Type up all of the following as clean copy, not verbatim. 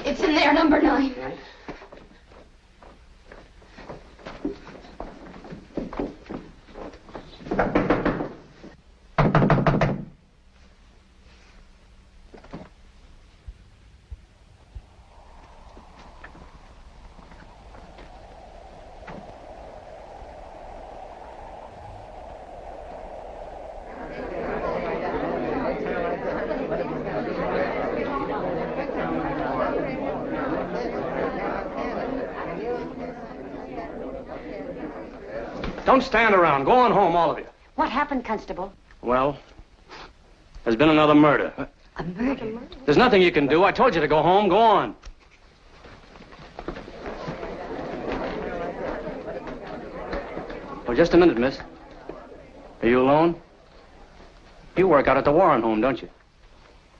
It's in there, number 9. Don't stand around. Go on home, all of you. What happened, Constable? Well, there's been another murder. A murder? There's nothing you can do. I told you to go home. Go on. Oh, just a minute, miss. Are you alone? You work out at the Warren home, don't you?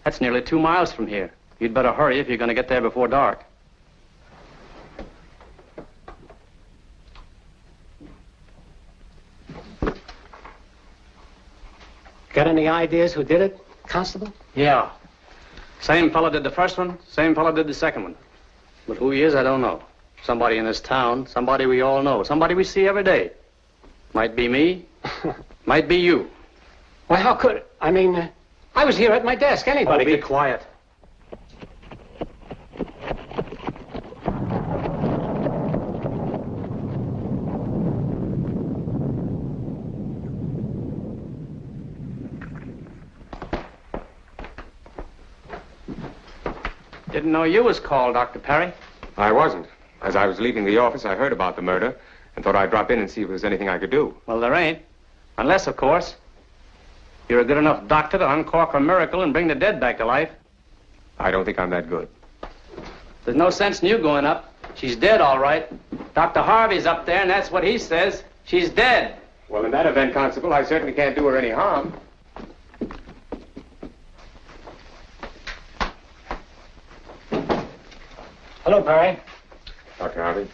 That's nearly 2 miles from here. You'd better hurry if you're going to get there before dark. Got any ideas who did it, Constable? Yeah. Same fellow did the first one, same fellow did the second one. But who he is, I don't know. Somebody in this town, somebody we all know, somebody we see every day. Might be me, might be you. Why, how could... I mean, I was here at my desk. Anybody Be could... quiet. Didn't know you was called, Dr. Perry. I wasn't. As I was leaving the office, I heard about the murder and thought I'd drop in and see if there was anything I could do. Well, there ain't. Unless, of course, you're a good enough doctor to uncork a miracle and bring the dead back to life. I don't think I'm that good. There's no sense in you going up. She's dead, all right. Dr. Harvey's up there, and that's what he says. She's dead. Well, in that event, Constable, I certainly can't do her any harm. Hello, Perry. Dr. Harvey,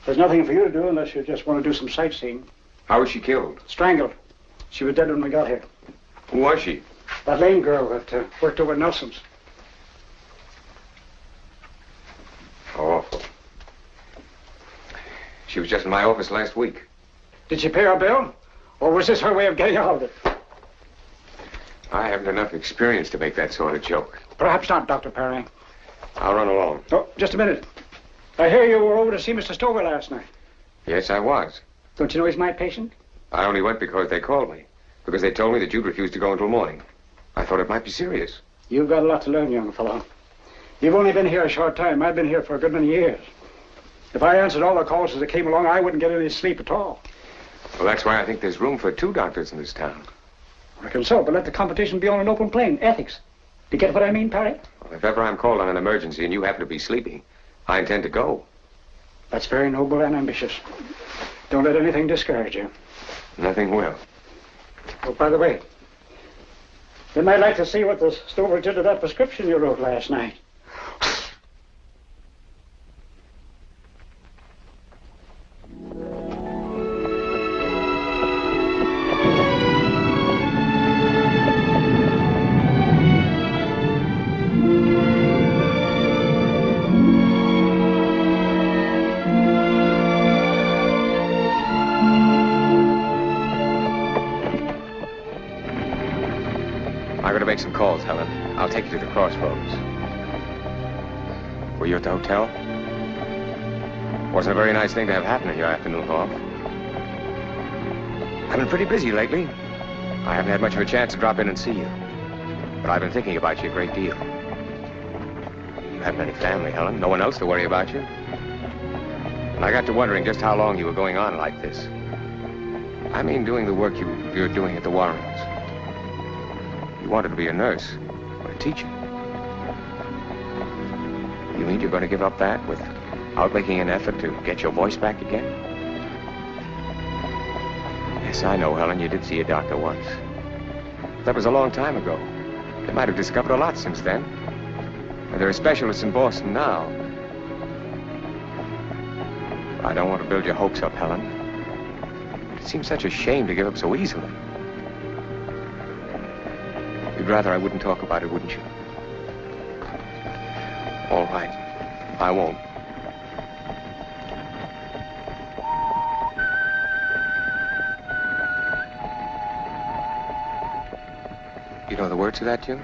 There's nothing for you to do unless you just want to do some sightseeing. how was she killed? Strangled. She was dead when we got here. Who was she? That lame girl that worked over at Nelson's. How awful. She was just in my office last week. Did she pay her bill? Or was this her way of getting out of it? I haven't enough experience to make that sort of joke. Perhaps not, Dr. Perry. I'll run along. Oh, just a minute. I hear you were over to see Mr. Stover last night. Yes, I was. Don't you know he's my patient? I only went because they called me. Because they told me that you'd refused to go until morning. I thought it might be serious. You've got a lot to learn, young fellow. You've only been here a short time. I've been here for a good many years. If I answered all the calls as they came along, I wouldn't get any sleep at all. Well, that's why I think there's room for 2 doctors in this town. I reckon so, but let the competition be on an open plane. Ethics. Do you get what I mean, Perry? Well, if ever I'm called on an emergency and you happen to be sleeping, I intend to go. That's very noble and ambitious. Don't let anything discourage you. Nothing will. Oh, by the way, you might like to see what the Stover did to that prescription you wrote last night. I'm going to make some calls, Helen. I'll take you to the crossroads. Were you at the hotel? Wasn't a very nice thing to have happen in your afternoon off. I've been pretty busy lately. I haven't had much of a chance to drop in and see you. But I've been thinking about you a great deal. You haven't any family, Helen. No one else to worry about you. And I got to wondering just how long you were going on like this. I mean, doing the work you're doing at the Warrens. You wanted to be a nurse or a teacher. You mean you're going to give up that without making an effort to get your voice back again? Yes, I know, Helen, you did see a doctor once. That was a long time ago. They might have discovered a lot since then. And there are specialists in Boston now. I don't want to build your hopes up, Helen. It seems such a shame to give up so easily. You'd rather I wouldn't talk about it, wouldn't you? All right. I won't. You know the words to that tune?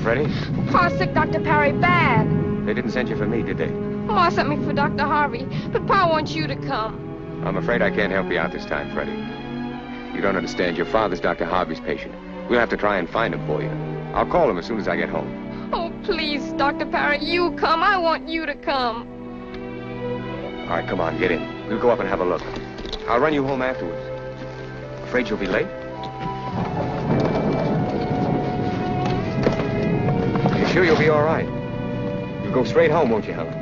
Freddie? Pa's sick, Dr. Perry, bad. They didn't send you for me, did they? Ma sent me for Dr. Harvey, but Pa wants you to come. I'm afraid I can't help you out this time, Freddie. You don't understand. Your father's Dr. Harvey's patient. We'll have to try and find him for you. I'll call him as soon as I get home. Oh, please, Dr. Perry, you come. I want you to come. All right, come on, get in. We'll go up and have a look. I'll run you home afterwards. Afraid you'll be late? You sure you'll be all right? You'll go straight home, won't you, Helen?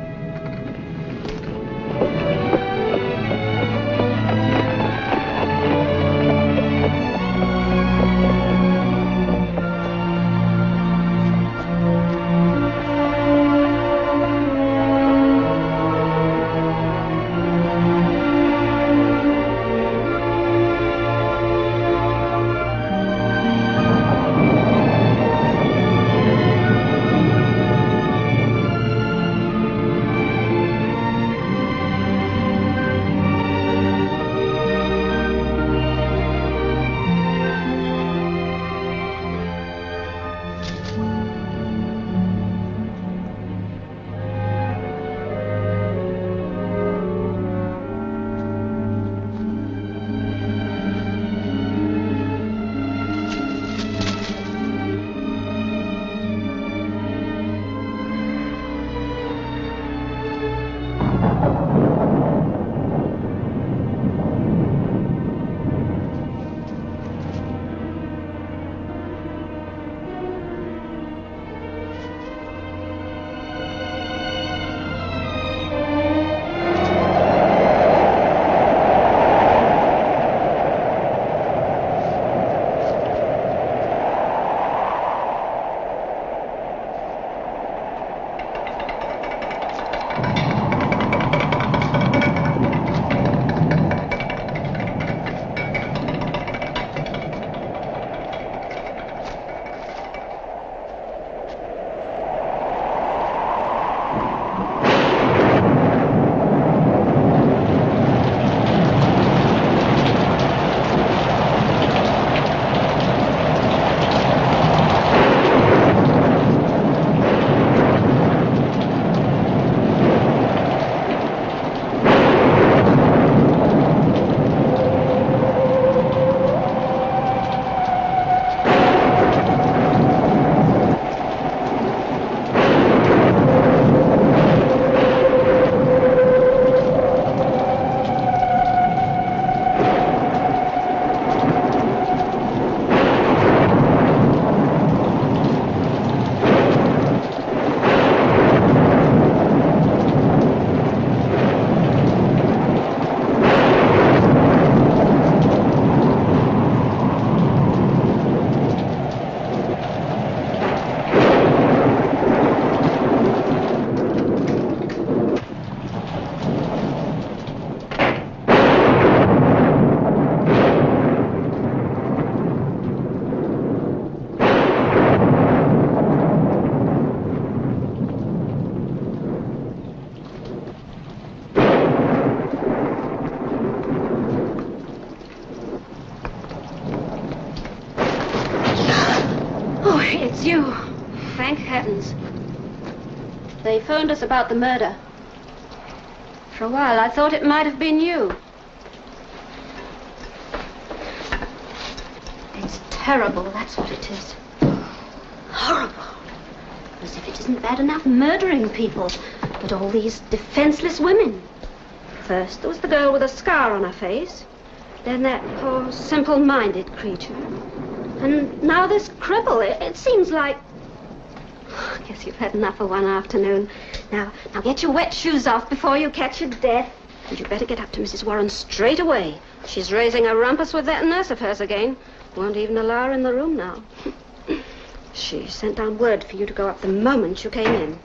They phoned us about the murder. For a while, I thought it might have been you. It's terrible, that's what it is. Horrible. As if it isn't bad enough murdering people, but all these defenseless women. First, there was the girl with a scar on her face. Then that poor, simple-minded creature. And now this cripple. It seems like... I guess you've had enough for one afternoon. Now get your wet shoes off before you catch your death. And you'd better get up to Mrs. Warren straight away. She's raising a rumpus with that nurse of hers again. Won't even allow her in the room now. She sent down word for you to go up the moment you came in.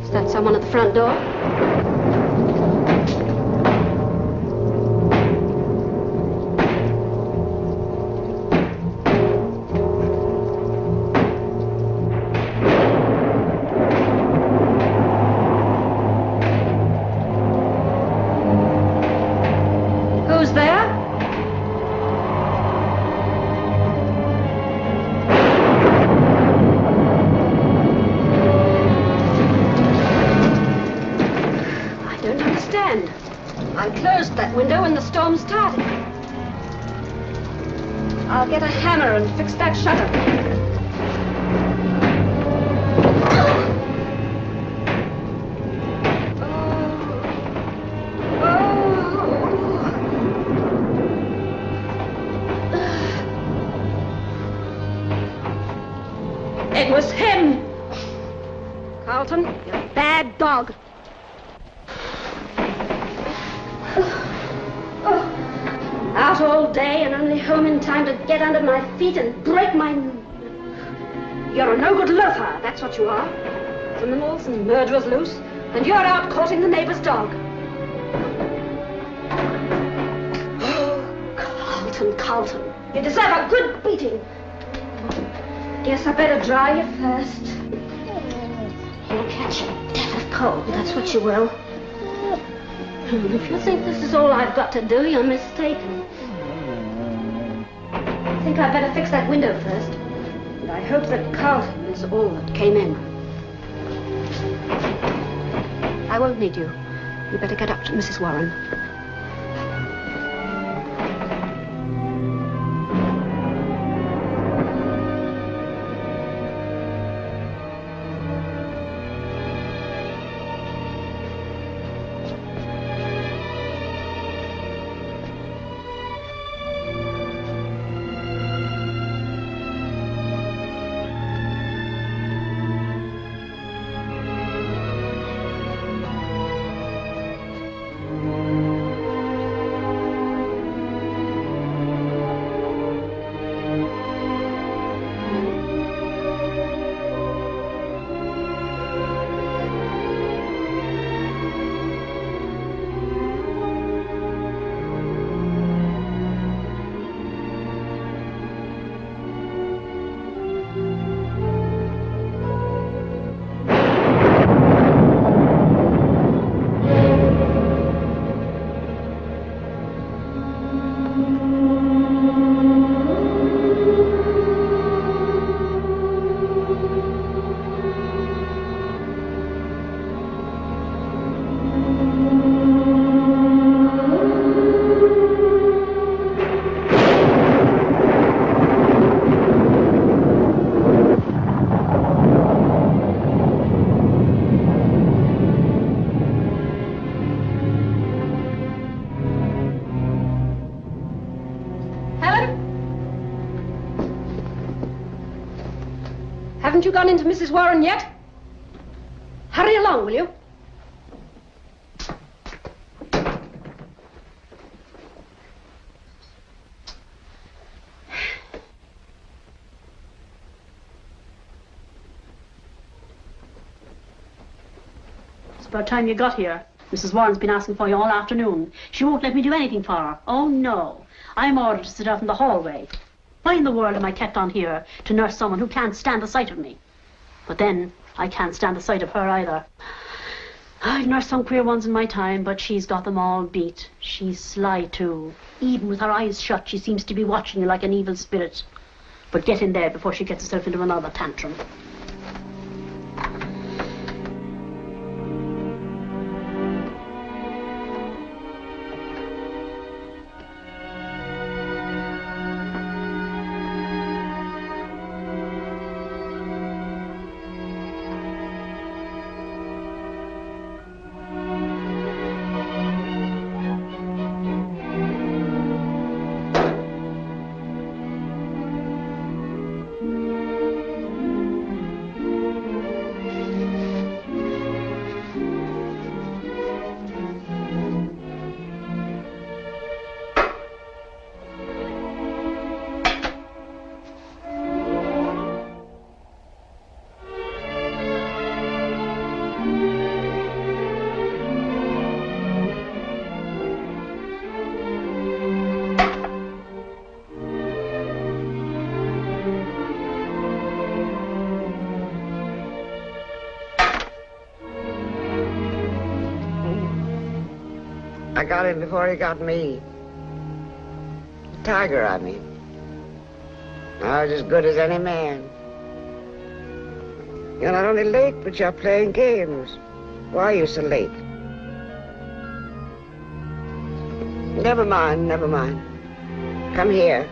Is that someone at the front door? Who's there? I closed that window when the storm started. I'll get a hammer and fix that shutter. It was him! Carlton, you're a bad dog. Out all day and only home in time to get under my feet and break my... You're a no-good loafer, that's what you are. Criminals and murderers loose, and you're out courting the neighbor's dog. Oh, Carlton, you deserve a good beating. Guess I better dry you first. You'll catch a death of cold, that's what you will. If you think this is all I've got to do, you're mistaken. I think I'd better fix that window first. And I hope that Carlton is all that came in. I won't need you. You better get up to Mrs. Warren. Haven't you gone into Mrs. Warren yet? Hurry along, will you? It's about time you got here. Mrs. Warren's been asking for you all afternoon. She won't let me do anything for her. Oh, no. I'm ordered to sit out in the hallway. Why in the world am I kept on here to nurse someone who can't stand the sight of me? But then, I can't stand the sight of her either. I've nursed some queer ones in my time, but she's got them all beat. She's sly, too. Even with her eyes shut, she seems to be watching you like an evil spirit. But get in there before she gets herself into another tantrum. I got him before he got me. Tiger, I mean. I was as good as any man. You're not only late, but you're playing games. Why are you so late? Never mind, never mind. Come here.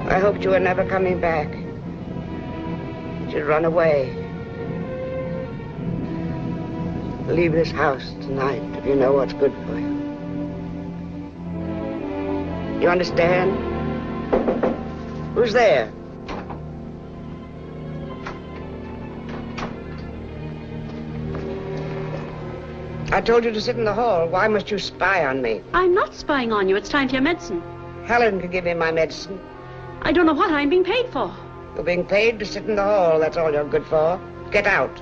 I hoped you were never coming back. You'd run away. Leave this house tonight if you know what's good for you. You understand? Who's there? I told you to sit in the hall. Why must you spy on me? I'm not spying on you. It's time for your medicine. Helen can give me my medicine. I don't know what I'm being paid for. You're being paid to sit in the hall. That's all you're good for. Get out.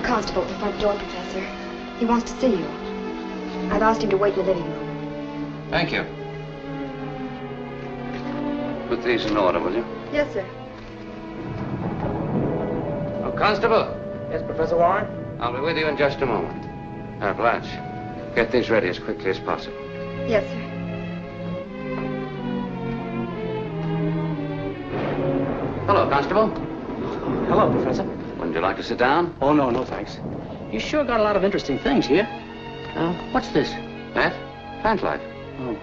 Constable at the front door, Professor. He wants to see you. I've asked him to wait in the living room. Thank you. Put these in order, will you? Yes, sir. Oh, Constable. Yes, Professor Warren? I'll be with you in just a moment. Now, Blanche, get these ready as quickly as possible. Yes, sir. Hello, Constable. Hello, Professor. Wouldn't you like to sit down? Oh, no, no, thanks. You sure got a lot of interesting things here. What's this? That? Plant life. Oh.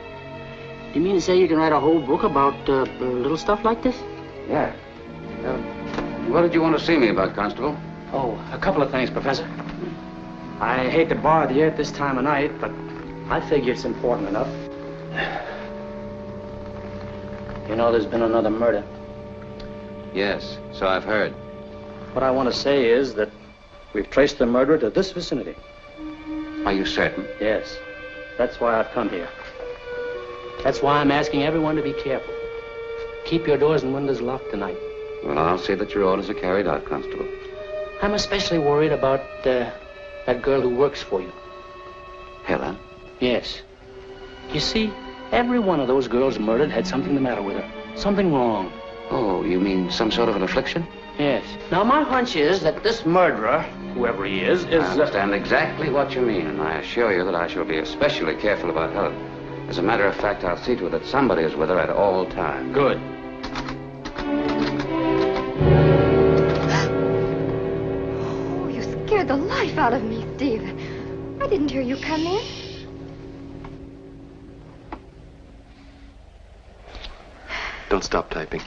You mean to say you can write a whole book about little stuff like this? Yeah. What did you want to see me about, Constable? Oh, a couple of things, Professor. I hate to bother you at this time of night, but I figure it's important enough. You know, there's been another murder. Yes, so I've heard. What I want to say is that we've traced the murderer to this vicinity. Are you certain? Yes. That's why I've come here. That's why I'm asking everyone to be careful. Keep your doors and windows locked tonight. Well, I'll see that your orders are carried out, Constable. I'm especially worried about that girl who works for you. Helen? Yes. You see, every one of those girls murdered had something the matter with her. Something wrong. Oh, you mean some sort of an affliction? Yes. Now, my hunch is that this murderer, whoever he is... I understand exactly what you mean, and I assure you that I shall be especially careful about Helen. As a matter of fact, I'll see to it that somebody is with her at all times. Good. Oh, you scared the life out of me, Steve. I didn't hear you come in. Don't stop typing.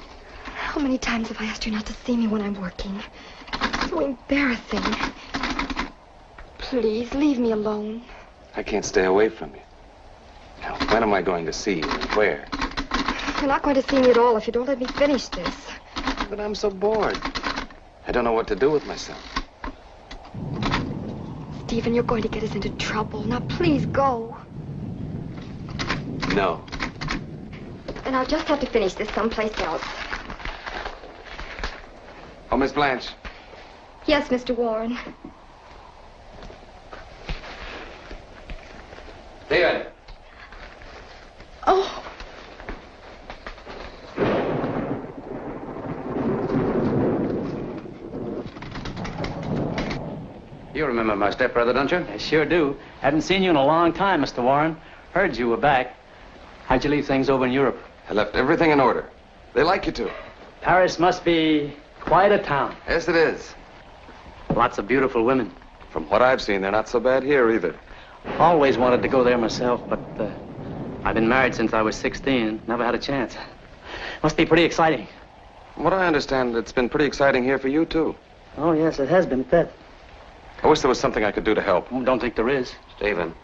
How many times have I asked you not to see me when I'm working? It's so embarrassing. Please, leave me alone. I can't stay away from you. Now, when am I going to see you and where? You're not going to see me at all if you don't let me finish this. But I'm so bored. I don't know what to do with myself. Stephen, you're going to get us into trouble. Now, please go. No. And I'll just have to finish this someplace else. Oh, Miss Blanche. Yes, Mr. Warren. David. Oh. You remember my stepbrother, don't you? I sure do. Haven't seen you in a long time, Mr. Warren. Heard you were back. How'd you leave things over in Europe? I left everything in order. They like you to. Paris must be quite a town. Yes, it is. Lots of beautiful women. From what I've seen, they're not so bad here either. Always wanted to go there myself, but I've been married since I was 16. Never had a chance. Must be pretty exciting. From what I understand, it's been pretty exciting here for you, too. Oh, yes, it has been, Pet. I wish there was something I could do to help. Don't think there is. Stephen,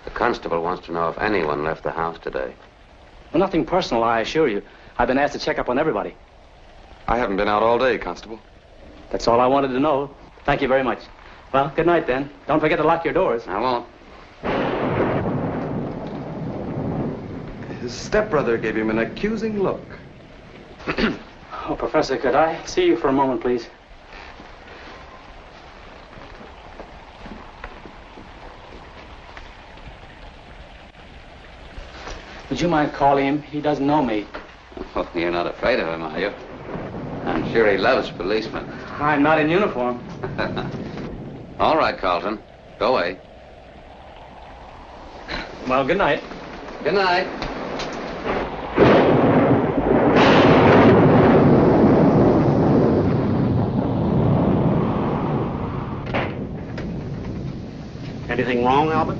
the constable wants to know if anyone left the house today. Well, nothing personal, I assure you. I've been asked to check up on everybody. I haven't been out all day, Constable. That's all I wanted to know. Thank you very much. Well, good night, then. Don't forget to lock your doors. I won't. His stepbrother gave him an accusing look. Oh, Professor, could I see you for a moment, please? Would you mind calling him? He doesn't know me. Oh, you're not afraid of him, are you? I'm sure he loves policemen. I'm not in uniform. All right, Carlton. Go away. Well, good night. Good night. Anything wrong, Albert?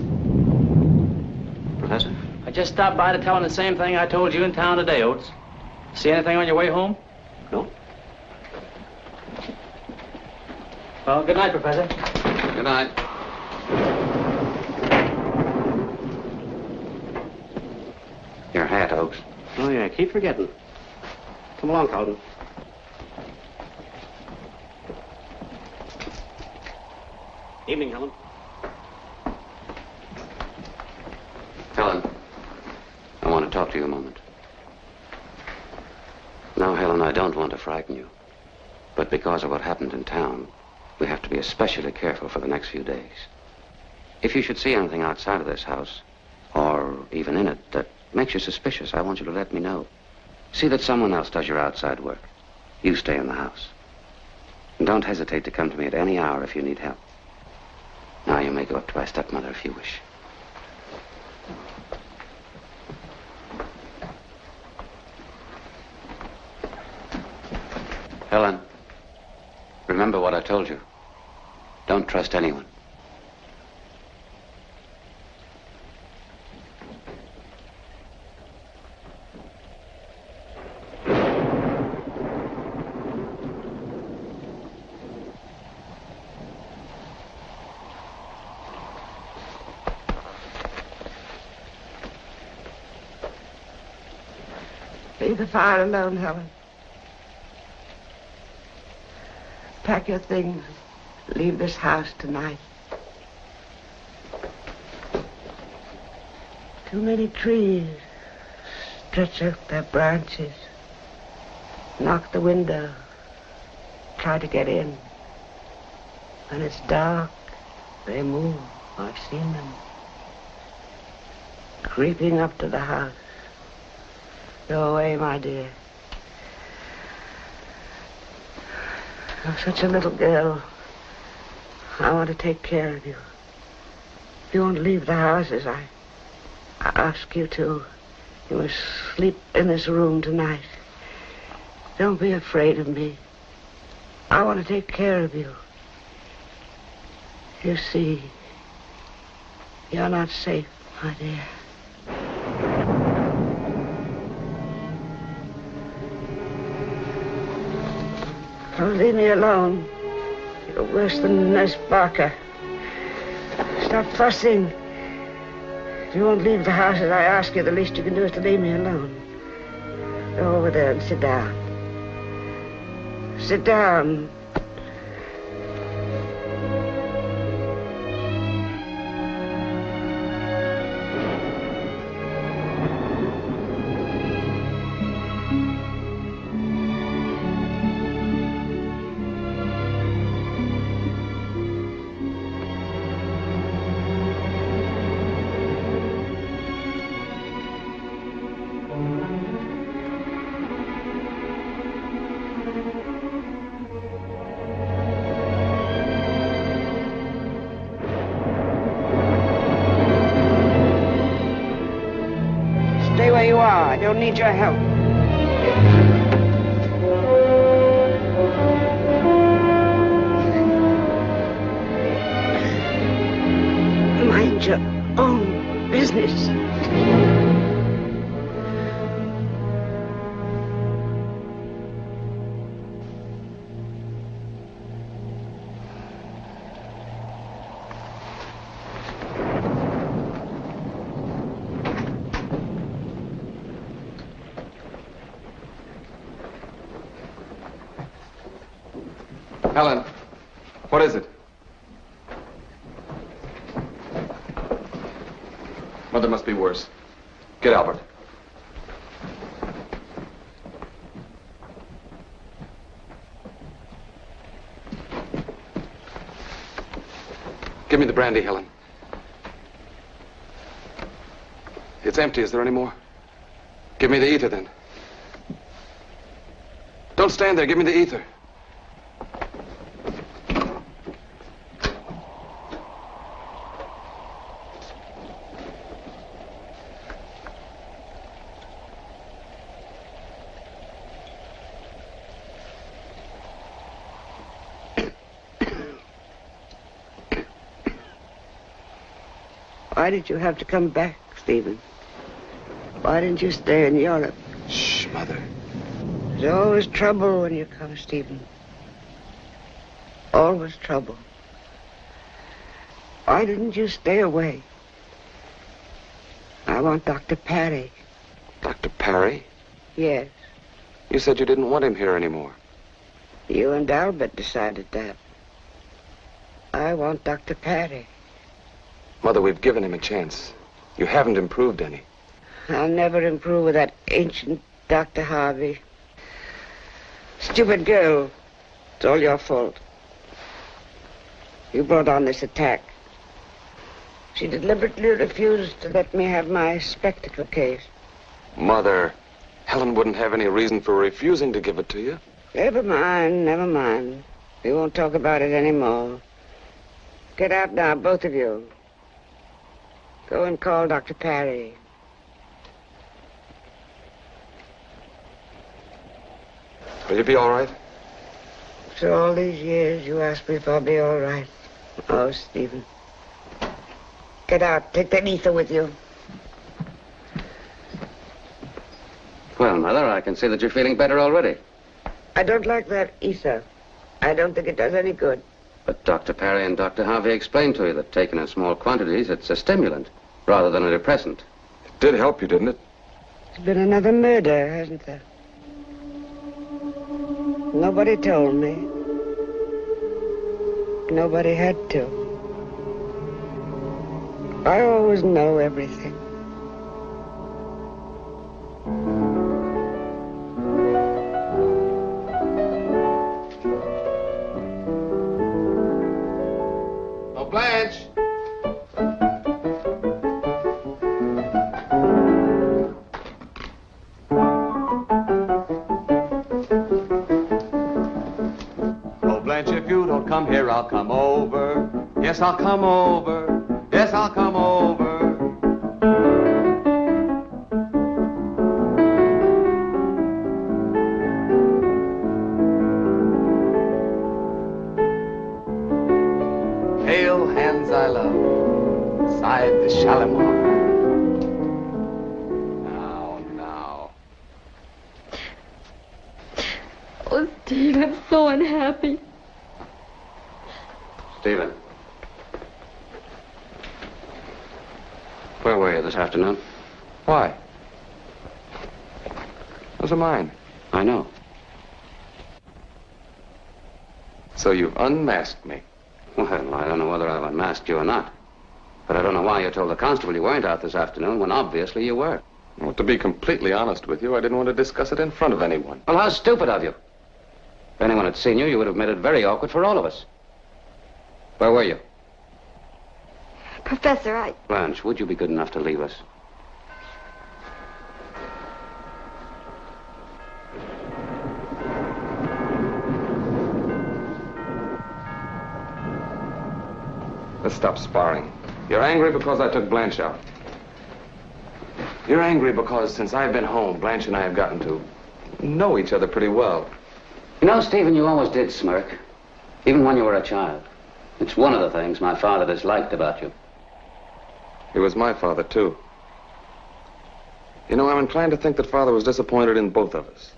Professor? I just stopped by to tell him the same thing I told you in town today, Oates. See anything on your way home? No. Well, good night, Professor. Good night. Your hat, Oakes. Oh, yeah, I keep forgetting. Come along, Carlton. Evening, Helen. Helen, I want to talk to you a moment. Now, Helen, I don't want to frighten you, but because of what happened in town, we have to be especially careful for the next few days. If you should see anything outside of this house, or even in it, that makes you suspicious, I want you to let me know. See that someone else does your outside work. You stay in the house. And don't hesitate to come to me at any hour if you need help. Now, you may go up to my stepmother if you wish. Helen, remember what I told you. Don't trust anyone. Leave the fire alone, Helen. Pack your things. Leave this house tonight. Too many trees stretch out their branches. Knock the window. Try to get in. When it's dark, they move. I've seen them. Creeping up to the house. Go away, my dear. You're such a little girl. I want to take care of you. If you won't leave the house as I ask you to, you must sleep in this room tonight. Don't be afraid of me. I want to take care of you. You see, you're not safe, my dear. Don't leave me alone. You're worse than Nurse Barker. Stop fussing. If you won't leave the house as I ask you, the least you can do is to leave me alone. Go over there and sit down. Sit down. I don't need your help. Mind your own business. Helen, what is it? Mother must be worse. Get Albert. Give me the brandy, Helen. It's empty. Is there any more? Give me the ether, then. Don't stand there. Give me the ether. Why did you have to come back, Stephen? Why didn't you stay in Europe? Shh, Mother. There's always trouble when you come, Stephen. Always trouble. Why didn't you stay away? I want Dr. Parry. Dr. Parry? Yes. You said you didn't want him here anymore. You and Albert decided that. I want Dr. Parry. Mother, we've given him a chance. You haven't improved any. I'll never improve with that ancient Dr. Harvey. Stupid girl. It's all your fault. You brought on this attack. She deliberately refused to let me have my spectacle case. Mother, Helen wouldn't have any reason for refusing to give it to you. Never mind, never mind. We won't talk about it anymore. Get out now, both of you. Go and call Dr. Parry. Will you be all right? After all these years, you ask me if I'll be all right. Oh, Stephen. Get out. Take that ether with you. Well, Mother, I can see that you're feeling better already. I don't like that ether. I don't think it does any good. But Dr. Parry and Dr. Harvey explained to you that taken in small quantities, it's a stimulant rather than a depressant. It did help you, didn't it? There's been another murder, hasn't there? Nobody told me. Nobody had to. I always know everything. Oh, Blanche! If you don't come here, I'll come over. Yes, I'll come over. Yes, I'll come over. Pale hands I love, sighed the Shalimar. Now. Oh, Steve, I'm so unhappy. Stephen. Where were you this afternoon? Why? Those are mine. I know. So you've unmasked me. Well, I don't know whether I've unmasked you or not. But I don't know why you told the constable you weren't out this afternoon when obviously you were. Well, to be completely honest with you, I didn't want to discuss it in front of anyone. Well, how stupid of you. If anyone had seen you, you would have made it very awkward for all of us. Where were you? Professor, Blanche, would you be good enough to leave us? Let's stop sparring. You're angry because I took Blanche out. You're angry because since I've been home, Blanche and I have gotten to know each other pretty well. You know, Stephen, you always did smirk, even when you were a child. It's one of the things my father disliked about you. He was my father, too. You know, I'm inclined to think that Father was disappointed in both of us.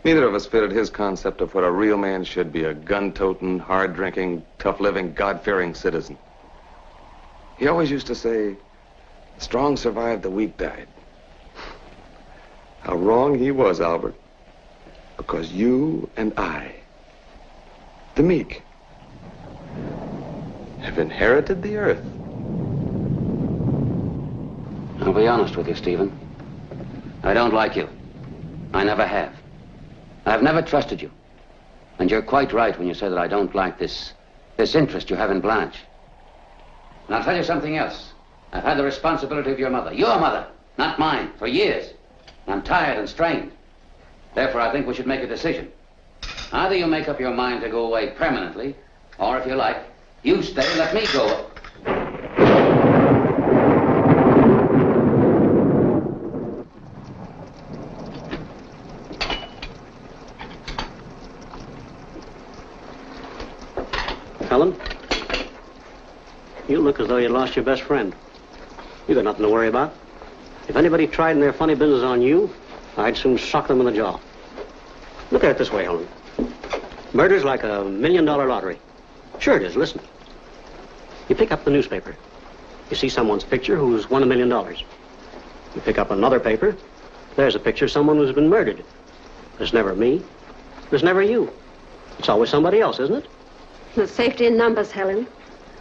Neither of us fitted his concept of what a real man should be, a gun-toting, hard-drinking, tough-living, God-fearing citizen. He always used to say, "The strong survived, the weak died." How wrong he was, Albert. Because you and I, the meek, have inherited the earth. I'll be honest with you, Stephen. I don't like you. I never have. I've never trusted you. And you're quite right when you say that I don't like this interest you have in Blanche. And I'll tell you something else. I've had the responsibility of your mother, not mine, for years. I'm tired and strained. Therefore, I think we should make a decision. Either you make up your mind to go away permanently, or if you like, you stay and let me go. Helen, you look as though you lost your best friend. You got nothing to worry about. If anybody tried in their funny business on you, I'd soon sock them in the jaw. Look at it this way, Helen. Murder's like a $1 million lottery. Sure it is, listen. You pick up the newspaper. You see someone's picture who's won $1 million. You pick up another paper. There's a picture of someone who's been murdered. There's never me. There's never you. It's always somebody else, isn't it? There's safety in numbers, Helen.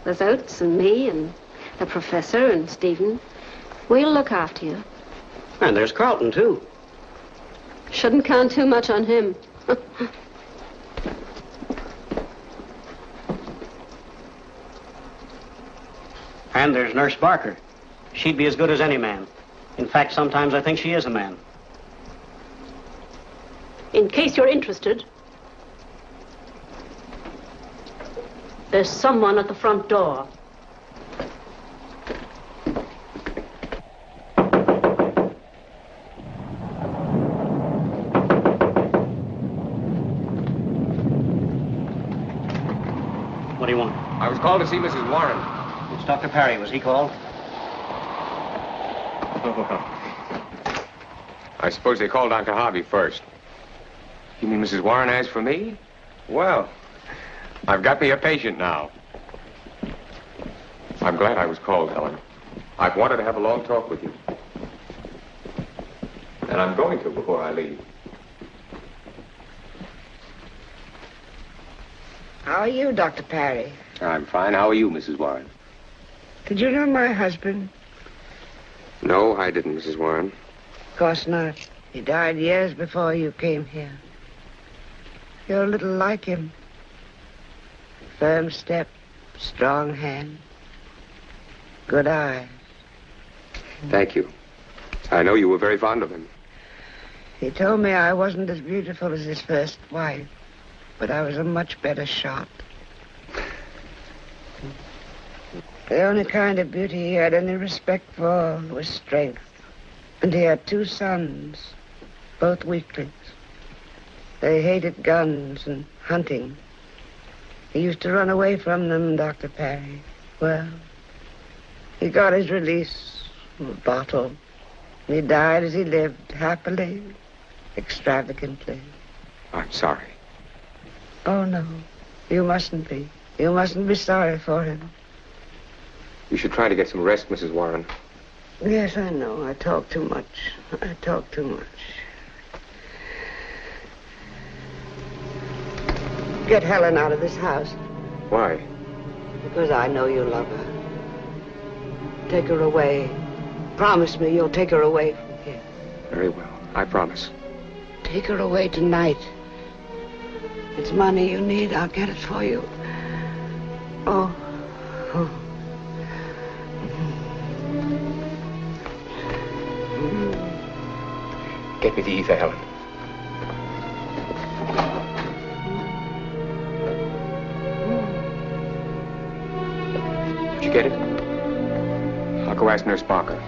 There's Oates and me and the professor and Stephen. We'll look after you. And there's Carlton, too. Shouldn't count too much on him. And there's Nurse Barker. She'd be as good as any man. In fact, sometimes I think she is a man. In case you're interested, there's someone at the front door. What do you want? I was called to see Mrs. Warren. It's Dr. Parry. Was he called? I suppose they called Uncle Harvey first. You mean Mrs. Warren asked for me? Well, I've got me a patient now. I'm glad I was called, Helen. I've wanted to have a long talk with you. And I'm going to before I leave. How are you, Dr. Parry? I'm fine. How are you, Mrs. Warren? Did you know my husband? No, I didn't, Mrs. Warren. Of course not. He died years before you came here. You're a little like him. Firm step, strong hand, good eyes. Thank you. I know you were very fond of him. He told me I wasn't as beautiful as his first wife, but I was a much better shot. The only kind of beauty he had any respect for was strength. And he had 2 sons, both weaklings. They hated guns and hunting. He used to run away from them, Dr. Parry. Well, he got his release from a bottle. And he died as he lived, happily, extravagantly. I'm sorry. Oh, no. You mustn't be. You mustn't be sorry for him. You should try to get some rest, Mrs. Warren. Yes, I know. I talk too much. I talk too much. Get Helen out of this house. Why? Because I know you love her. Take her away. Promise me you'll take her away from here. Very well. I promise. Take her away tonight. It's money you need. I'll get it for you. Oh. Get me the ether, Helen. Did you get it? I'll go ask Nurse Barker.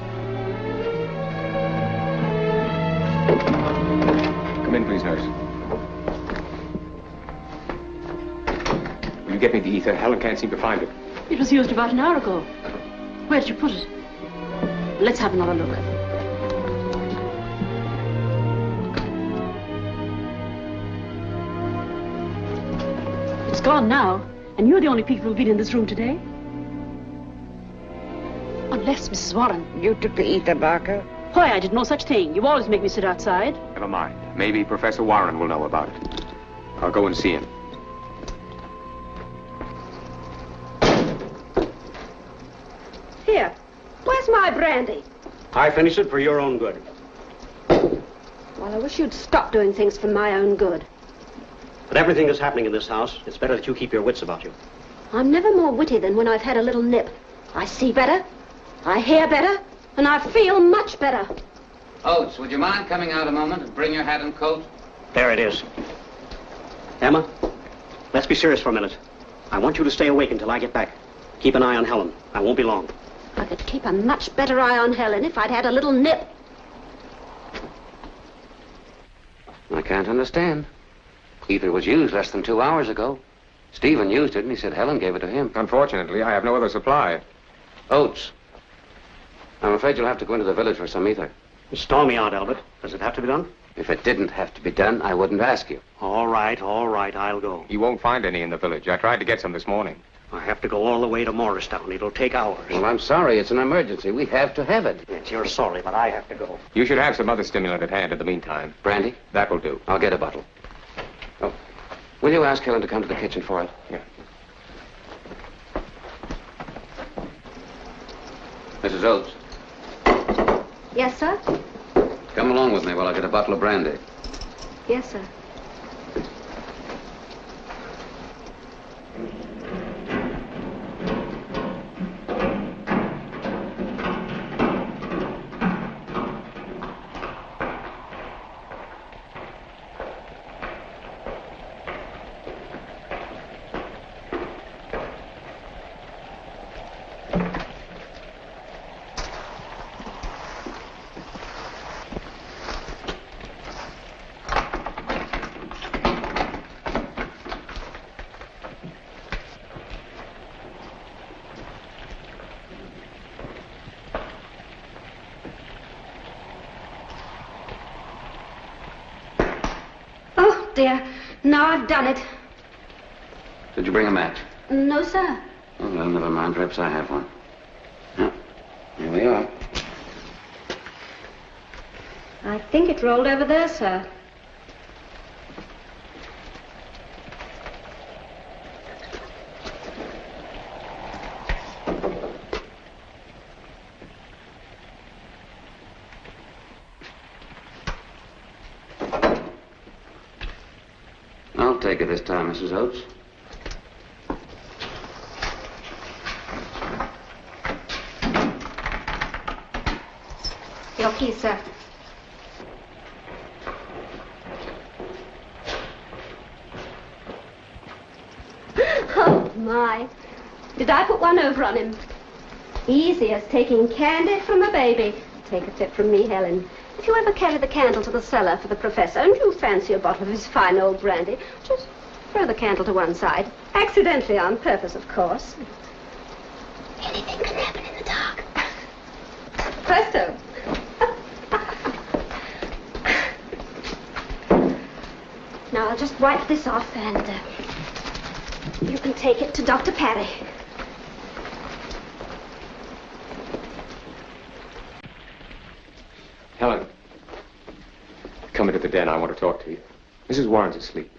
Come in, please, nurse. Will you get me the ether? Helen can't seem to find it. It was used about an hour ago. Where did you put it? Let's have another look. It's gone now, and you're the only people who've been in this room today. Unless, Mrs. Warren. You took the ether, Barker? Why, I did no such thing. You always make me sit outside. Never mind. Maybe Professor Warren will know about it. I'll go and see him. Here, where's my brandy? I finished it for your own good. Well, I wish you'd stop doing things for my own good. But everything that's happening in this house, it's better that you keep your wits about you. I'm never more witty than when I've had a little nip. I see better, I hear better, and I feel much better. Oates, would you mind coming out a moment and bring your hat and coat? There it is. Emma, let's be serious for a minute. I want you to stay awake until I get back. Keep an eye on Helen. I won't be long. I could keep a much better eye on Helen if I'd had a little nip. I can't understand. Ether was used less than 2 hours ago. Stephen used it, and he said Helen gave it to him. Unfortunately, I have no other supply. Oates, I'm afraid you'll have to go into the village for some ether. Stall me out, Albert. Does it have to be done? If it didn't have to be done, I wouldn't ask you. All right, I'll go. You won't find any in the village. I tried to get some this morning. I have to go all the way to Morristown. It'll take hours. Well, I'm sorry. It's an emergency. We have to have it. Yes, you're sorry, but I have to go. You should have some other stimulant at hand in the meantime. Brandy? That will do. I'll get a bottle. Oh, will you ask Helen to come to the kitchen for it? Yeah. Mrs. Oates, Yes, sir? come along with me while I get a bottle of brandy. Yes, sir. Dear, now I've done it. Did you bring a match? No, sir. Oh, well, never mind. Perhaps I have one. Yeah. Here we are. I think it rolled over there, sir. I'll take it this time, Mrs. Oates. Your key, sir. Oh, my. Did I put one over on him? Easy as taking candy from a baby. Take a tip from me, Helen. If you ever carry the candle to the cellar for the professor and you fancy a bottle of his fine old brandy, just throw the candle to one side. Accidentally, on purpose, of course. Anything can happen in the dark. Presto. Now, I'll just wipe this off and you can take it to Dr. Parry. Helen, come into the den. I want to talk to you. Mrs. Warren's asleep.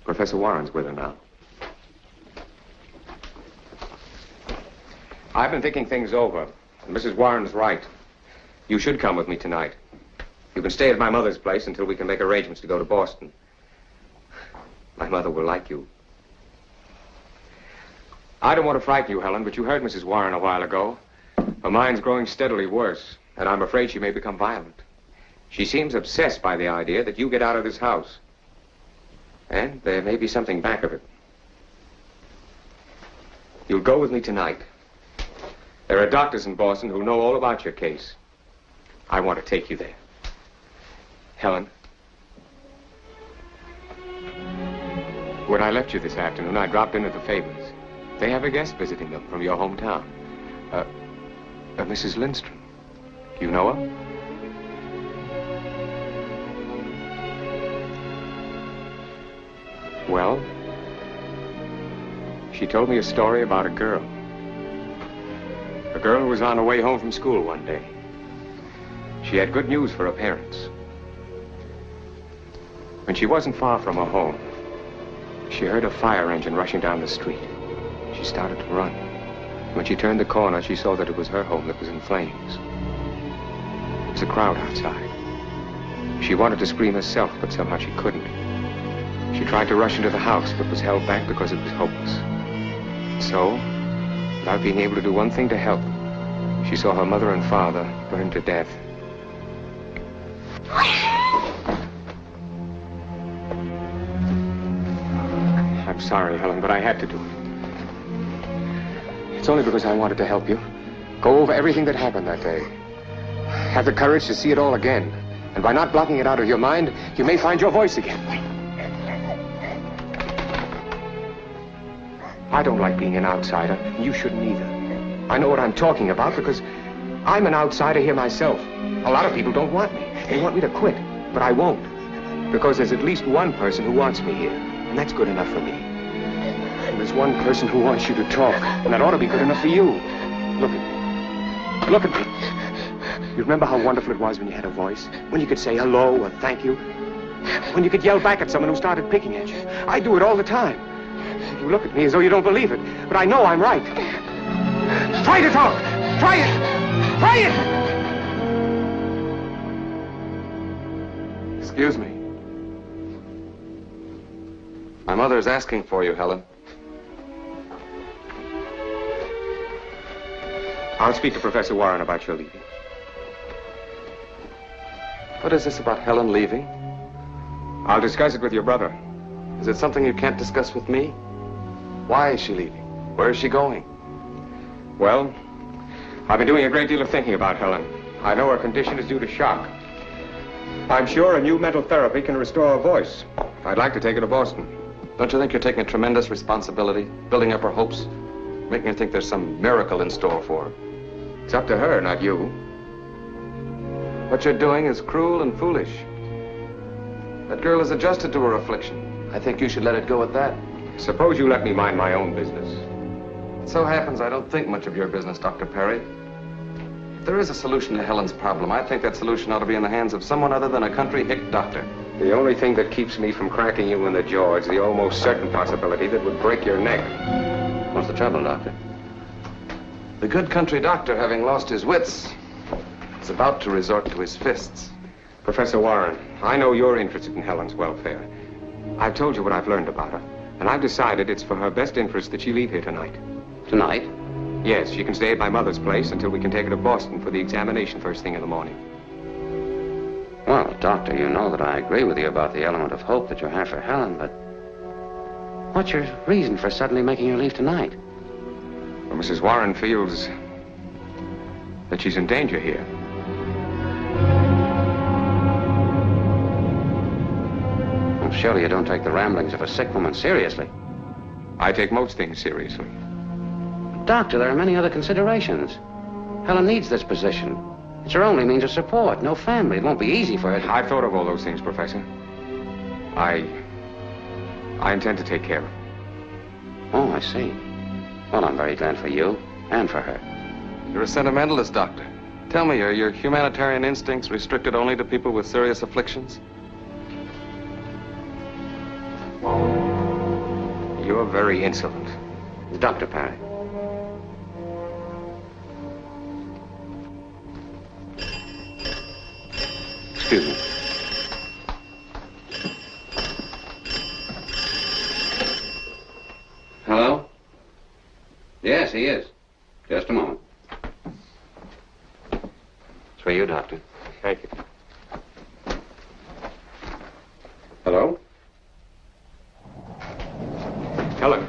Professor Warren's with her now. I've been thinking things over, and Mrs. Warren's right. You should come with me tonight. You can stay at my mother's place until we can make arrangements to go to Boston. My mother will like you. I don't want to frighten you, Helen, but you heard Mrs. Warren a while ago. Her mind's growing steadily worse, and I'm afraid she may become violent. She seems obsessed by the idea that you get out of this house. And there may be something back of it. You'll go with me tonight. There are doctors in Boston who know all about your case. I want to take you there. Helen, when I left you this afternoon, I dropped in at the Favors. They have a guest visiting them from your hometown. Mrs. Lindstrom. You know her? Well, she told me a story about a girl. A girl who was on her way home from school one day. She had good news for her parents. When she wasn't far from her home, she heard a fire engine rushing down the street. She started to run. When she turned the corner, she saw that it was her home that was in flames. There was a crowd outside. She wanted to scream herself, but somehow she couldn't. She tried to rush into the house, but was held back because it was hopeless. So, without being able to do one thing to help. She saw her mother and father burned to death. I'm sorry, Helen, but I had to do it. It's only because I wanted to help you. Go over everything that happened that day. Have the courage to see it all again. And by not blocking it out of your mind, you may find your voice again. I don't like being an outsider. You shouldn't either. I know what I'm talking about because I'm an outsider here myself. A lot of people don't want me. They want me to quit, but I won't. Because there's at least one person who wants me here, and that's good enough for me. And there's one person who wants you to talk, and that ought to be good enough for you. Look at me. Look at me. You remember how wonderful it was when you had a voice? When you could say hello or thank you? When you could yell back at someone who started picking at you? I do it all the time. You look at me as though you don't believe it, but I know I'm right. Try to talk! Try it! Try it! Excuse me. My mother's asking for you, Helen. I'll speak to Professor Warren about your leaving. What is this about Helen leaving? I'll discuss it with your brother. Is it something you can't discuss with me? Why is she leaving? Where is she going? Well, I've been doing a great deal of thinking about Helen. I know her condition is due to shock. I'm sure a new mental therapy can restore her voice. I'd like to take her to Boston. Don't you think you're taking a tremendous responsibility, building up her hopes, making her think there's some miracle in store for her? It's up to her, not you. What you're doing is cruel and foolish. That girl is adjusted to her affliction. I think you should let it go at that. Suppose you let me mind my own business. It so happens I don't think much of your business, Dr. Perry. If there is a solution to Helen's problem, I think that solution ought to be in the hands of someone other than a country hick doctor. The only thing that keeps me from cracking you in the jaw is the almost certain possibility that would break your neck. What's the trouble, Doctor? The good country doctor, having lost his wits, is about to resort to his fists. Professor Warren, I know you're interested in Helen's welfare. I've told you what I've learned about her, and I've decided it's for her best interest that she leave here tonight. Tonight? Yes, she can stay at my mother's place until we can take her to Boston for the examination first thing in the morning. Well, Doctor, you know that I agree with you about the element of hope that you have for Helen, but what's your reason for suddenly making her leave tonight? Well, Mrs. Warren feels that she's in danger here. Well, surely you don't take the ramblings of a sick woman seriously. I take most things seriously. Doctor, there are many other considerations. Helen needs this position. It's her only means of support. No family. It won't be easy for her to... I've thought of all those things, Professor. I intend to take care of her. Oh, I see. Well, I'm very glad for you and for her. You're a sentimentalist, Doctor. Tell me, are your humanitarian instincts restricted only to people with serious afflictions? You're very insolent. Dr. Perry. Excuse me. Hello? Yes, he is. Just a moment. It's for you, Doctor. Thank you. Hello? Helen.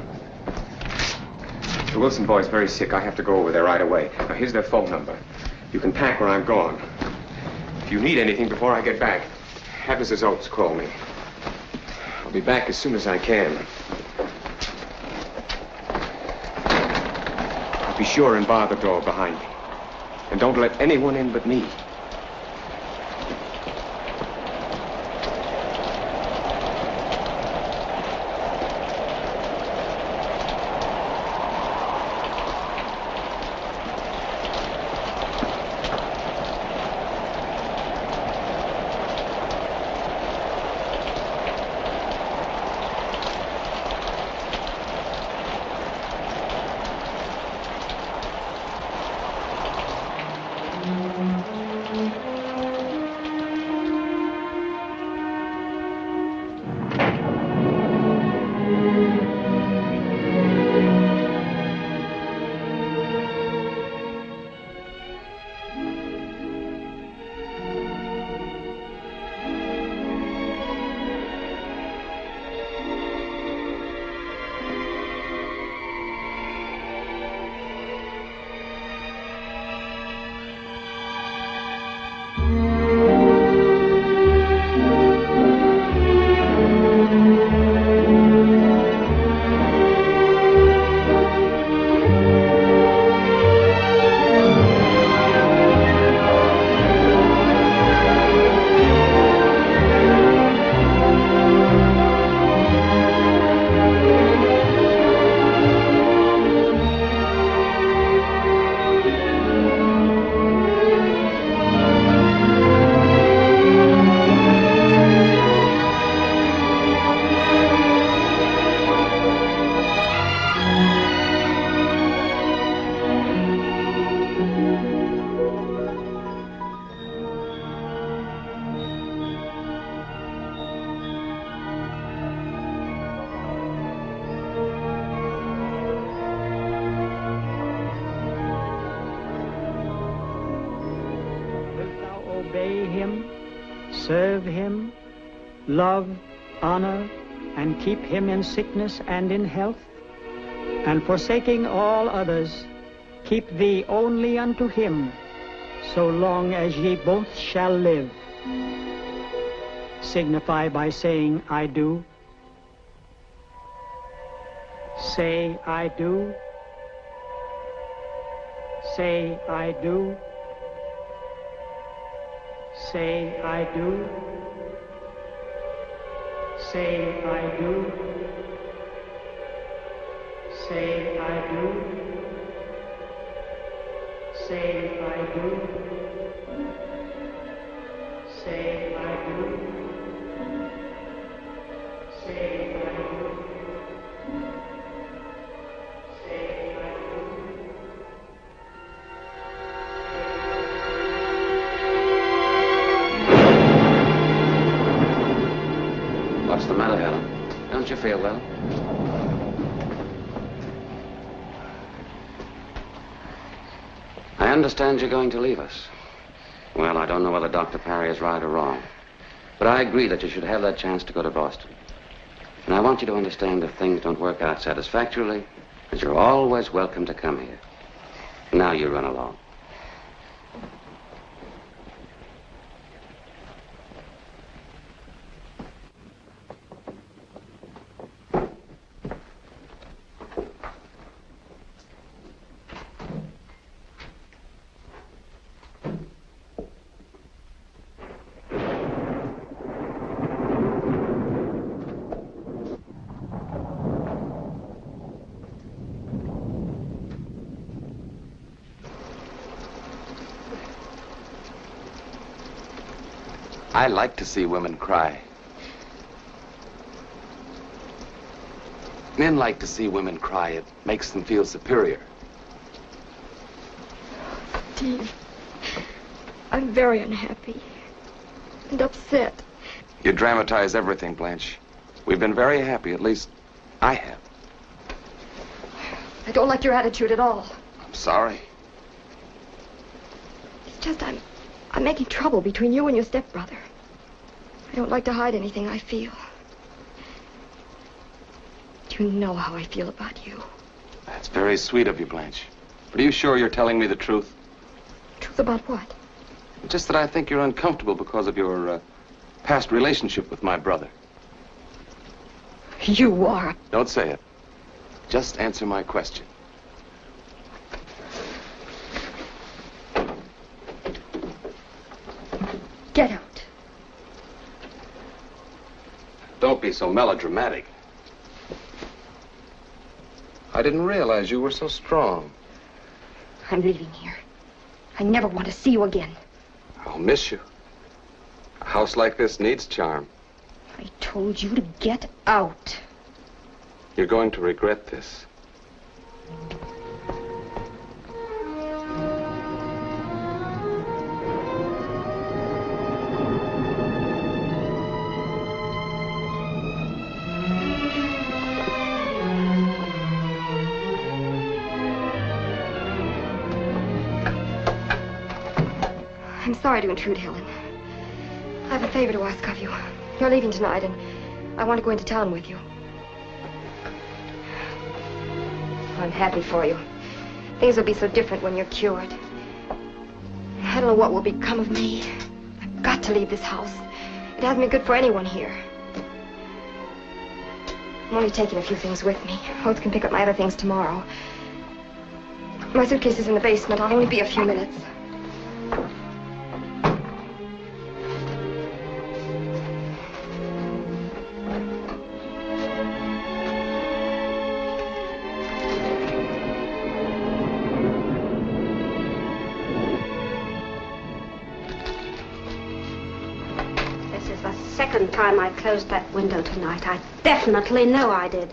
The Wilson boy's very sick. I have to go over there right away. Now, here's their phone number. You can pack when I'm gone. If you need anything before I get back, have Mrs. Oates call me. I'll be back as soon as I can. Be sure and bar the door behind me. And don't let anyone in but me. obey him, serve him, love, honor, and keep him in sickness and in health, and forsaking all others, keep thee only unto him, so long as ye both shall live. Signify by saying, I do. Say, I do. Say, I do. Say, I do. Say, I do. Say, I do. Say, I do. Say, I do. Say, I do. Say, I do. What's the matter, Helen? Don't you feel well? I understand you're going to leave us. Well, I don't know whether Dr. Parry is right or wrong. But I agree that you should have that chance to go to Boston. And I want you to understand if things don't work out satisfactorily, that you're always welcome to come here. Now you run along. I like to see women cry. Men like to see women cry. It makes them feel superior. Steve, I'm very unhappy and upset. You dramatize everything, Blanche. We've been very happy, at least I have. I don't like your attitude at all. I'm sorry. It's just I'm making trouble between you and your stepbrother. I don't like to hide anything I feel. Do you know how I feel about you? That's very sweet of you, Blanche. But are you sure you're telling me the truth? Truth about what? Just that I think you're uncomfortable because of your past relationship with my brother. You are. Don't say it. Just answer my question. Get out. Don't be so melodramatic. I didn't realize you were so strong. I'm leaving here. I never want to see you again. I'll miss you. A house like this needs charm. I told you to get out. You're going to regret this. I'm sorry to intrude, Helen. I have a favor to ask of you. You're leaving tonight, and I want to go into town with you. I'm happy for you. Things will be so different when you're cured. I don't know what will become of me. I've got to leave this house. It hasn't been good for anyone here. I'm only taking a few things with me. Oates can pick up my other things tomorrow. My suitcase is in the basement. I'll only be a few minutes. Time I closed that window tonight. I definitely know I did.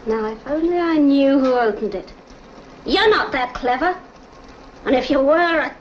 Now, if only I knew who opened it. You're not that clever. And if you were,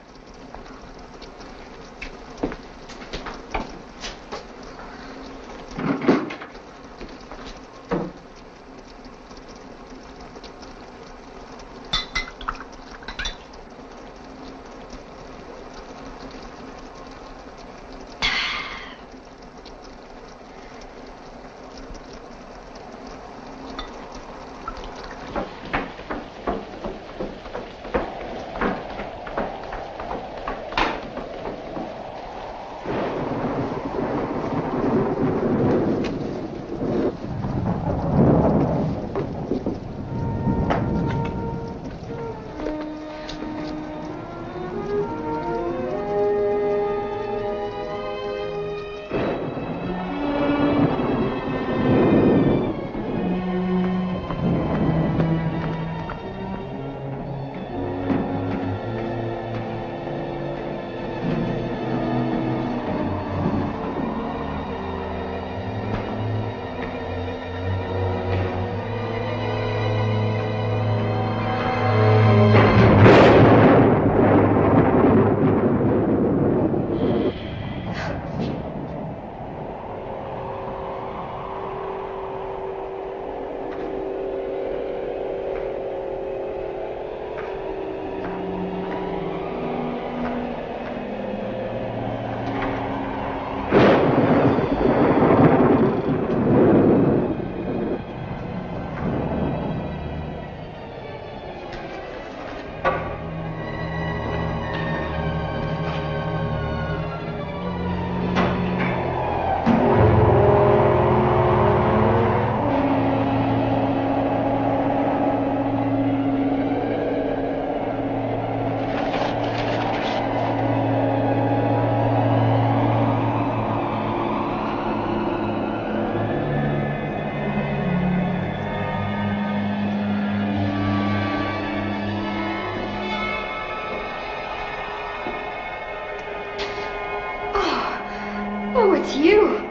It's you.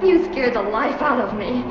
You scared the life out of me.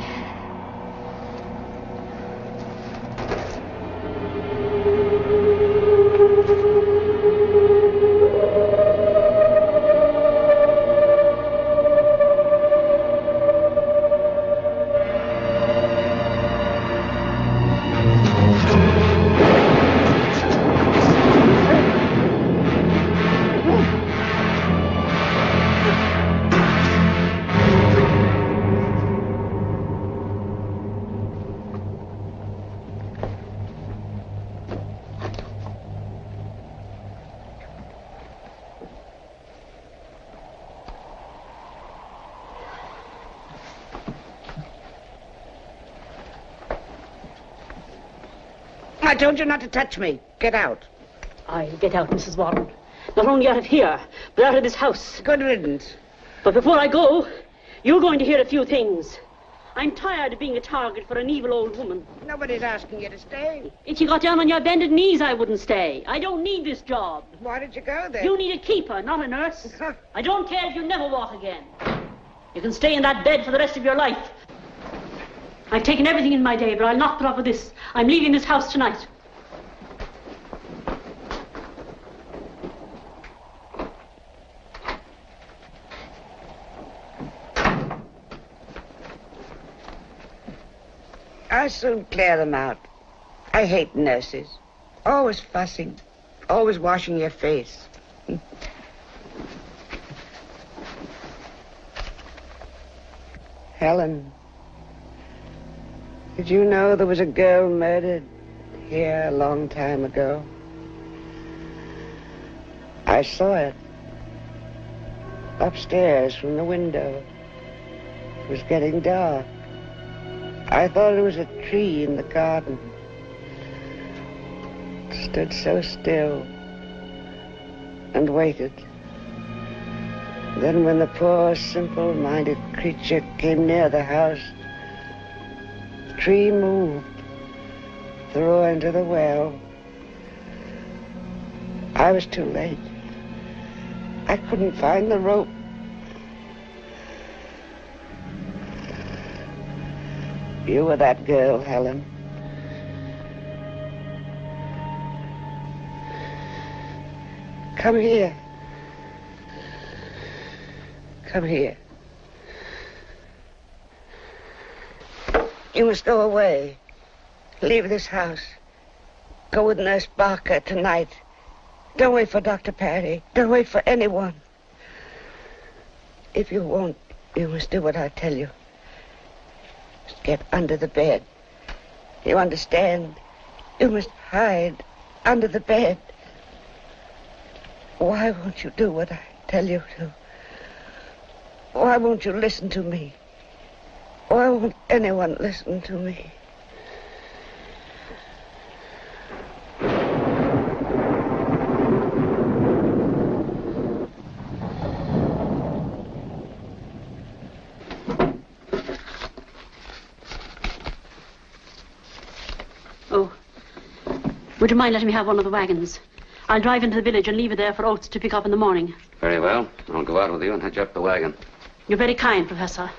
I told you not to touch me. Get out. I'll get out, Mrs. Warren. Not only out of here, but out of this house. Good riddance. But before I go, you're going to hear a few things. I'm tired of being a target for an evil old woman. Nobody's asking you to stay. If you got down on your bended knees, I wouldn't stay. I don't need this job. Why did you go there? You need a keeper, not a nurse. I don't care if you never walk again. You can stay in that bed for the rest of your life. I've taken everything in my day, but I'll not put up with this. I'm leaving this house tonight. I'll soon clear them out. I hate nurses. Always fussing. Always washing your face. Helen, did you know there was a girl murdered here a long time ago? I saw it. Upstairs from the window. It was getting dark. I thought it was a tree in the garden. It stood so still and waited. Then when the poor, simple-minded creature came near the house, the tree moved, threw her into the well. I was too late. I couldn't find the rope. You were that girl, Helen. Come here. Come here. You must go away. Leave this house. Go with Nurse Barker tonight. Don't wait for Dr. Perry. Don't wait for anyone. If you won't, you must do what I tell you. Just get under the bed. You understand? You must hide under the bed. Why won't you do what I tell you to? Why won't you listen to me? Why won't anyone listen to me? Oh, would you mind letting me have one of the wagons? I'll drive into the village and leave it there for Oates to pick up in the morning. Very well. I'll go out with you and hitch up the wagon. You're very kind, Professor.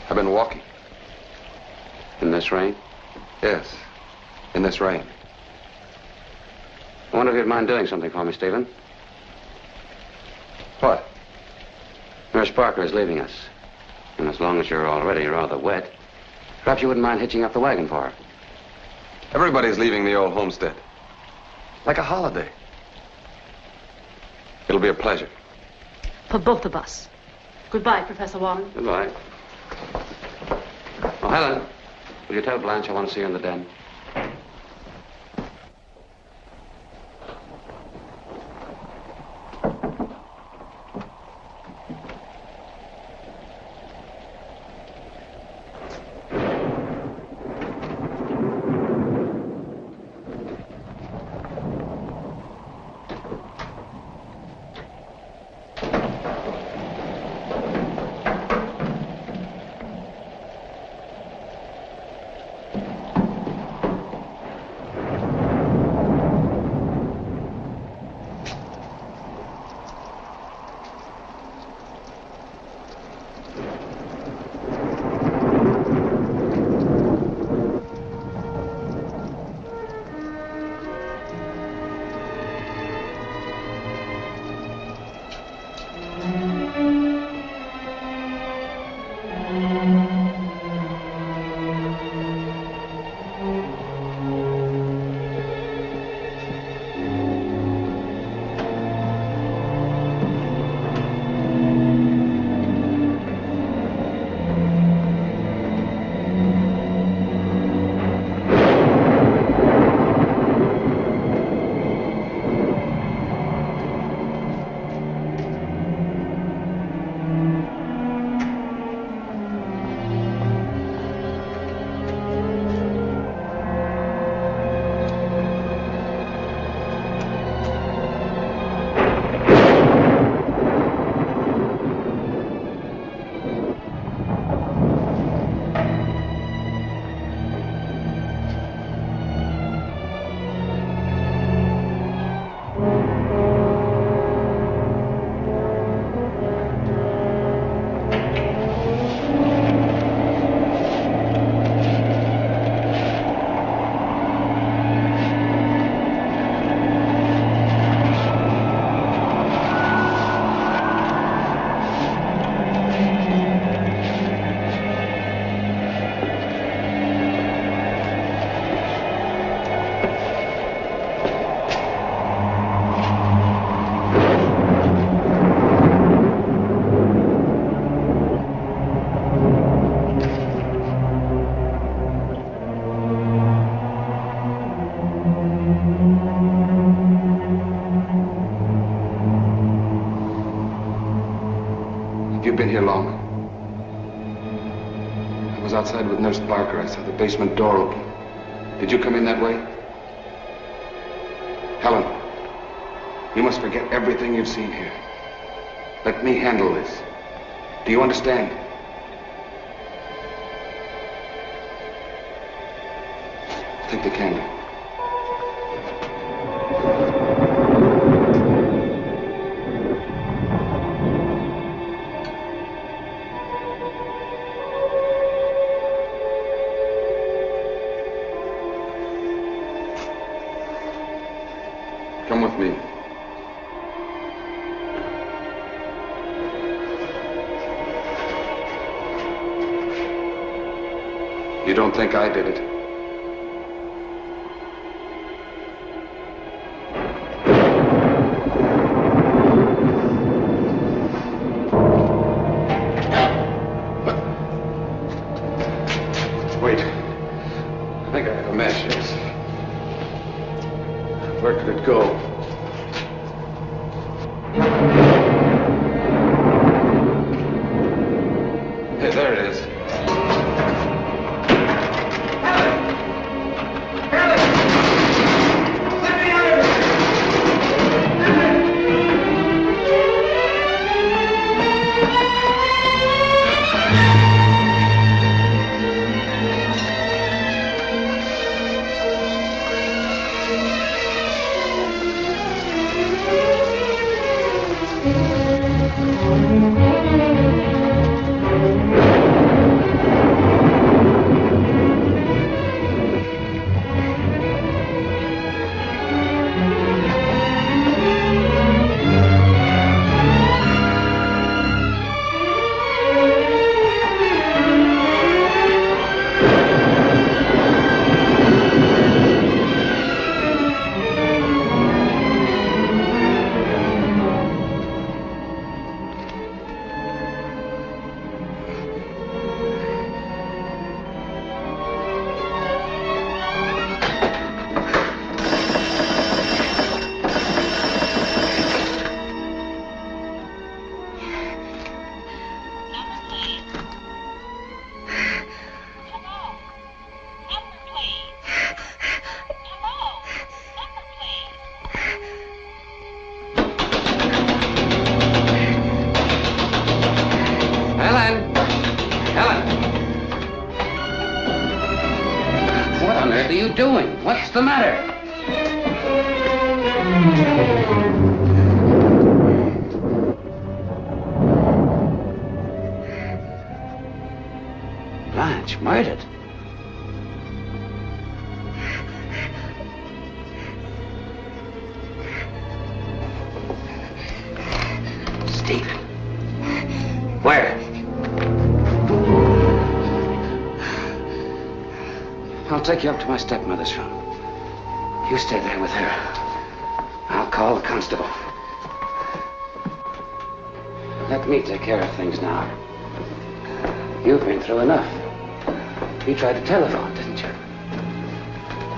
I've been walking. In this rain? Yes, in this rain. I wonder if you'd mind doing something for me, Stephen. What? Nurse Parker is leaving us. And as long as you're already rather wet, perhaps you wouldn't mind hitching up the wagon for her. Everybody's leaving the old homestead. Like a holiday. It'll be a pleasure. For both of us. Goodbye, Professor Warren. Goodbye. Oh, Helen, will you tell Blanche I want to see her in the den? You've been here long. I was outside with Nurse Barker. I saw the basement door open. Did you come in that way? Helen, you must forget everything you've seen here. Let me handle this. Do you understand? Take the candle. Come with me. You don't think I did it? Wait. I think I have a match, yes. Where could it go? Hey, there it is. Doing? What's the matter? Blanche, murdered? Stephen. Where? I'll take you up to my stepmother's room. You stay there with her. I'll call the constable. Let me take care of things now. You've been through enough. You tried to telephone, didn't you?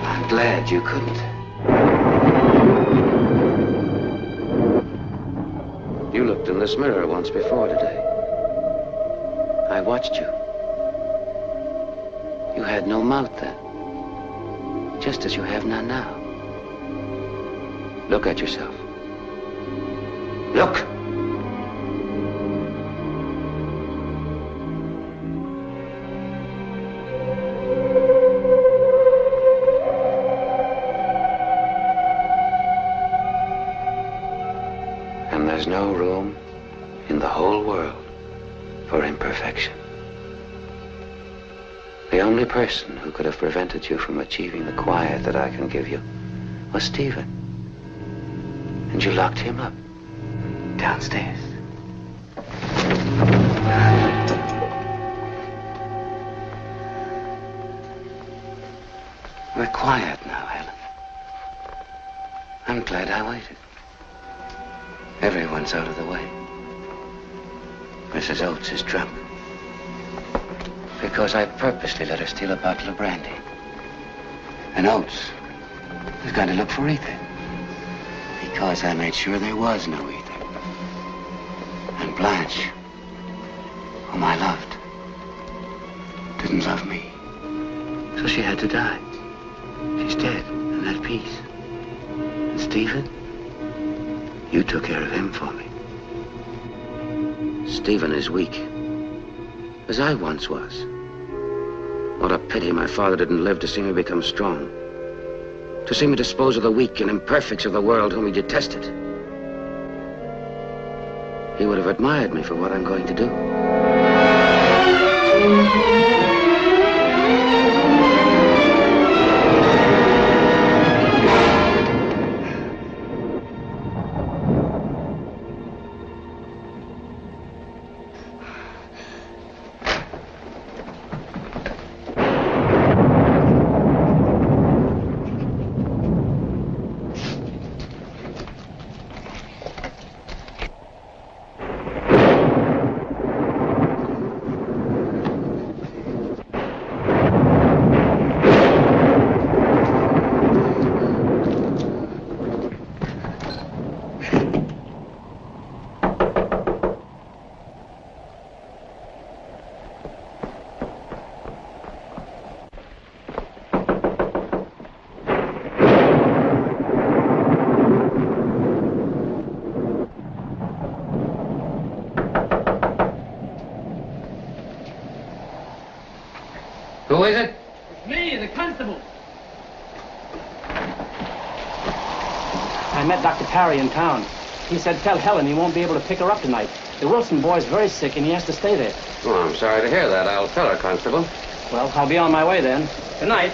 I'm glad you couldn't. You looked in this mirror once before today. I watched you. You had no mouth then. Just as you have none now. Look at yourself. Look! And there's no room in the whole world for imperfection. The only person who could have prevented you from achieving the quiet that I can give you was Stephen. And you locked him up downstairs. We're quiet now, Helen. I'm glad I waited. Everyone's out of the way. Mrs. Oates is drunk. Because I purposely let her steal a bottle of brandy. And Oates is going to look for ether. Because I made sure there was no ether. And Blanche whom I loved, didn't love me. So she had to die. She's dead, and at peace. And Stephen, you took care of him for me. Stephen is weak, as I once was. What a pity my father didn't live to see me become strong. To see me dispose of the weak and imperfects of the world whom he detested. He would have admired me for what I'm going to do. Who is it? It's me, the constable. I met Dr. Parry in town. He said tell Helen he won't be able to pick her up tonight. The Wilson boy's very sick and he has to stay there. Oh, I'm sorry to hear that. I'll tell her, Constable. Well, I'll be on my way then. Good night.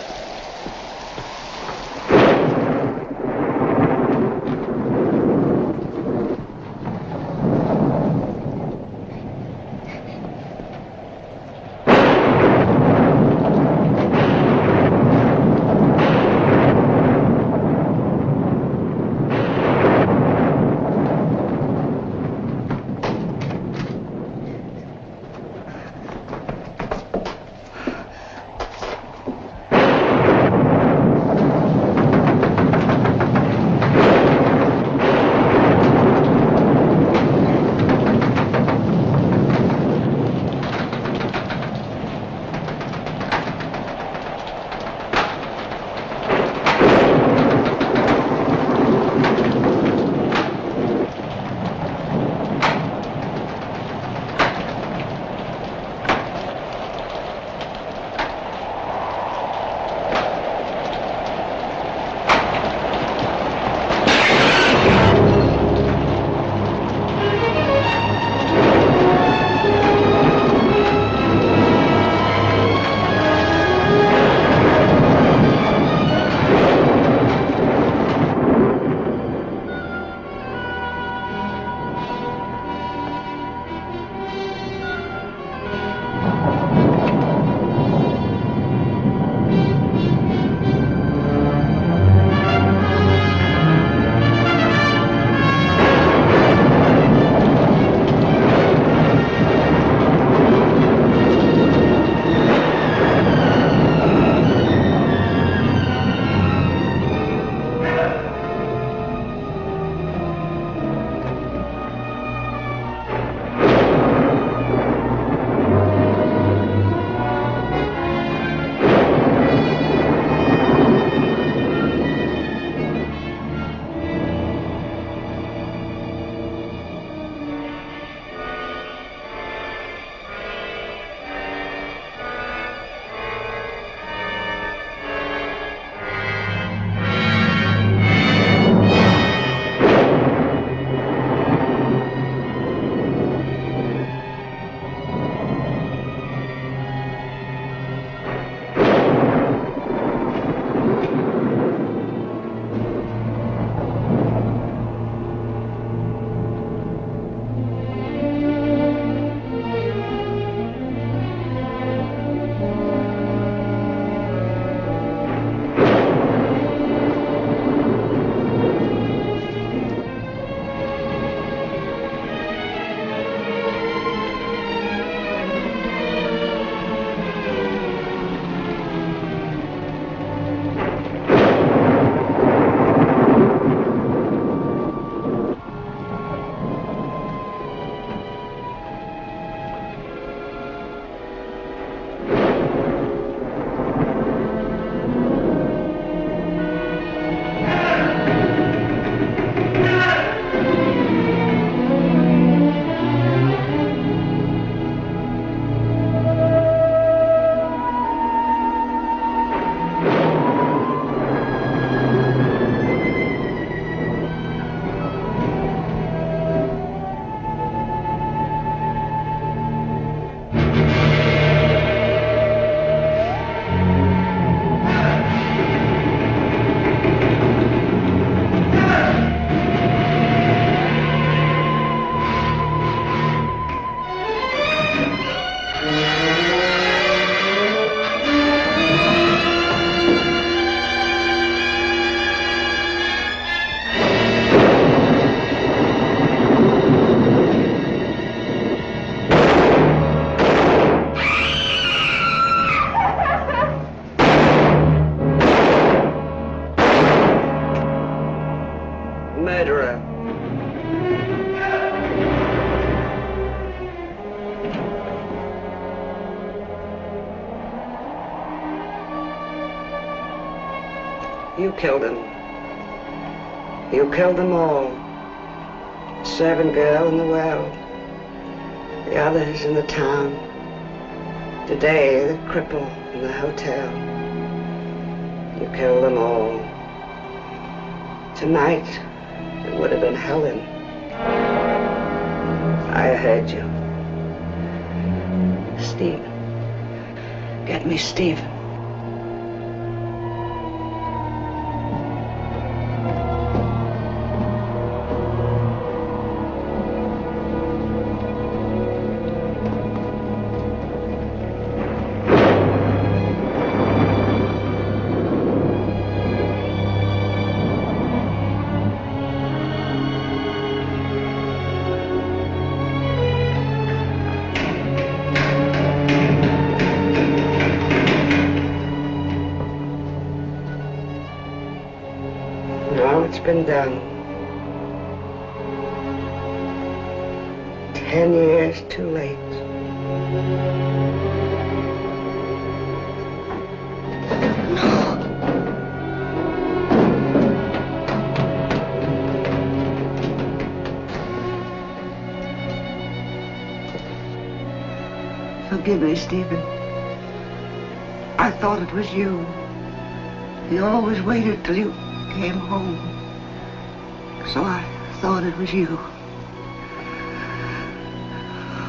killed them. You killed them all. The servant girl in the well. The others in the town. Today, the cripple in the hotel. You killed them all. Tonight, it would have been Helen. I heard you. Stephen. Get me Stephen. Been done. 10 years too late. Forgive me, Stephen. I thought it was you. You always waited till you came home. So I thought it was you.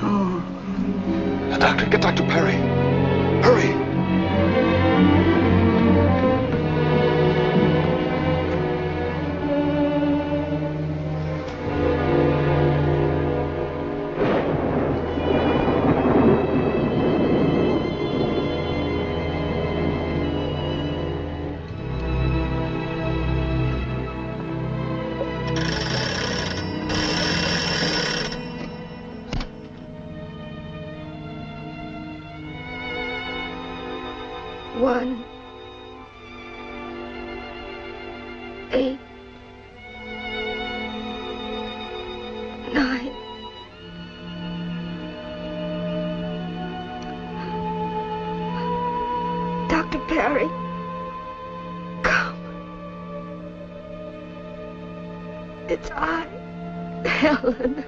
Oh. The doctor, get Dr. Perry. Hurry. It's I, Helen.